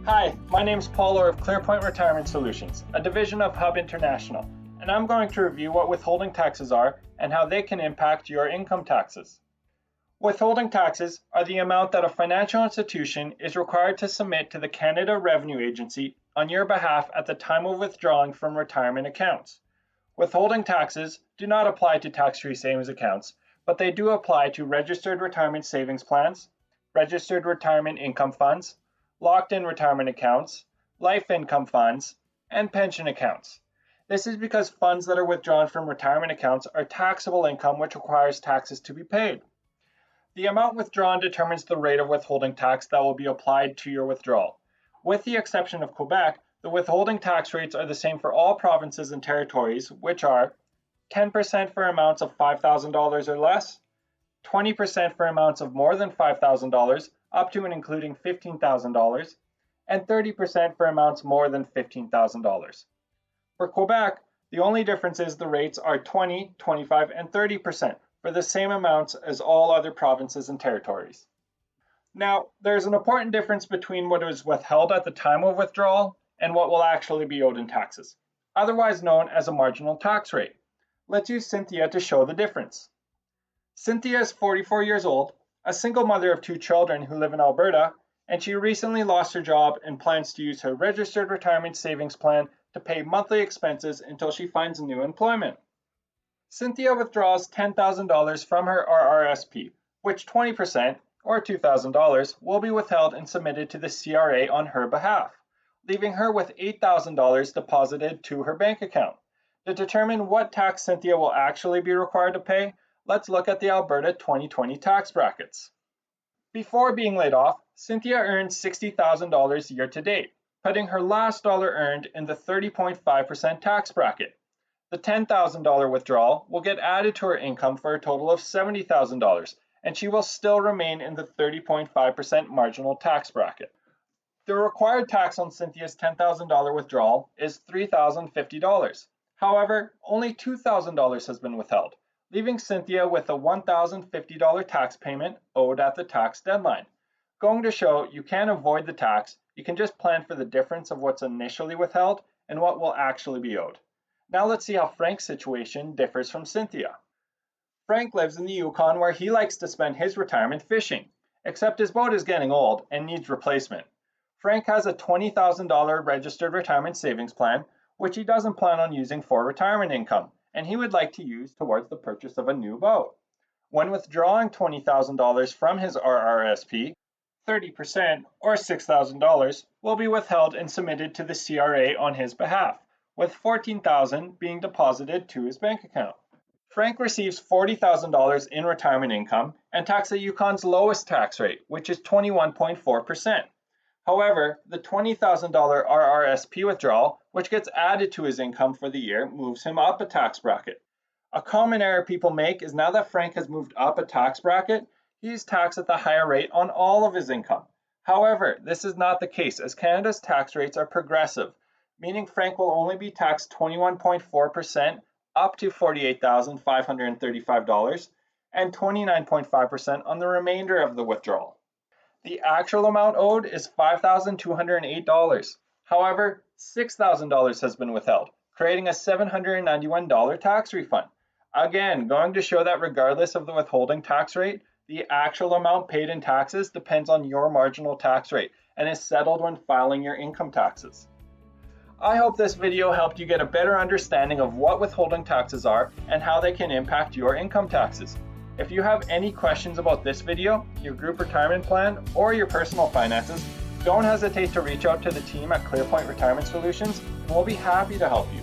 Hi, my name is Paul Orr of ClearPoint Retirement Solutions, a division of Hub International, and I'm going to review what withholding taxes are and how they can impact your income taxes. Withholding taxes are the amount that a financial institution is required to submit to the Canada Revenue Agency on your behalf at the time of withdrawing from retirement accounts. Withholding taxes do not apply to tax-free savings accounts, but they do apply to registered retirement savings plans, registered retirement income funds, locked-in retirement accounts, life income funds, and pension accounts. This is because funds that are withdrawn from retirement accounts are taxable income which requires taxes to be paid. The amount withdrawn determines the rate of withholding tax that will be applied to your withdrawal. With the exception of Quebec, the withholding tax rates are the same for all provinces and territories, which are 10% for amounts of $5,000 or less, 20% for amounts of more than $5,000 up to and including $15,000, and 30% for amounts more than $15,000. For Quebec, the only difference is the rates are 20, 25, and 30% for the same amounts as all other provinces and territories. Now, there's an important difference between what is withheld at the time of withdrawal and what will actually be owed in taxes, otherwise known as a marginal tax rate. Let's use Cynthia to show the difference. Cynthia is 44 years old, a single mother of 2 children who live in Alberta, and she recently lost her job and plans to use her registered retirement savings plan to pay monthly expenses until she finds new employment. Cynthia withdraws $10,000 from her RRSP, which 20%, or $2,000, will be withheld and submitted to the CRA on her behalf, leaving her with $8,000 deposited to her bank account. To determine what tax Cynthia will actually be required to pay, let's look at the Alberta 2020 tax brackets. Before being laid off, Cynthia earned $60,000 year to date, putting her last dollar earned in the 30.5% tax bracket. The $10,000 withdrawal will get added to her income for a total of $70,000, and she will still remain in the 30.5% marginal tax bracket. The required tax on Cynthia's $10,000 withdrawal is $3,050. However, only $2,000 has been withheld, leaving Cynthia with a $1,050 tax payment owed at the tax deadline. Going to show you can't avoid the tax, you can just plan for the difference of what's initially withheld and what will actually be owed. Now let's see how Frank's situation differs from Cynthia. Frank lives in the Yukon where he likes to spend his retirement fishing, except his boat is getting old and needs replacement. Frank has a $20,000 registered retirement savings plan, which he doesn't plan on using for retirement income, and he would like to use towards the purchase of a new boat. When withdrawing $20,000 from his RRSP, 30% or $6,000 will be withheld and submitted to the CRA on his behalf, with $14,000 being deposited to his bank account. Frank receives $40,000 in retirement income and taxed at Yukon's lowest tax rate, which is 21.4%. However, the $20,000 RRSP withdrawal, which gets added to his income for the year, moves him up a tax bracket. A common error people make is now that Frank has moved up a tax bracket, he is taxed at the higher rate on all of his income. However, this is not the case as Canada's tax rates are progressive, meaning Frank will only be taxed 21.4% up to $48,535 and 29.5% on the remainder of the withdrawal. The actual amount owed is $5,208. However, $6,000 has been withheld, creating a $791 tax refund. Again, going to show that regardless of the withholding tax rate, the actual amount paid in taxes depends on your marginal tax rate and is settled when filing your income taxes. I hope this video helped you get a better understanding of what withholding taxes are and how they can impact your income taxes. If you have any questions about this video, your group retirement plan, or your personal finances, don't hesitate to reach out to the team at ClearPoint Retirement Solutions, and we'll be happy to help you.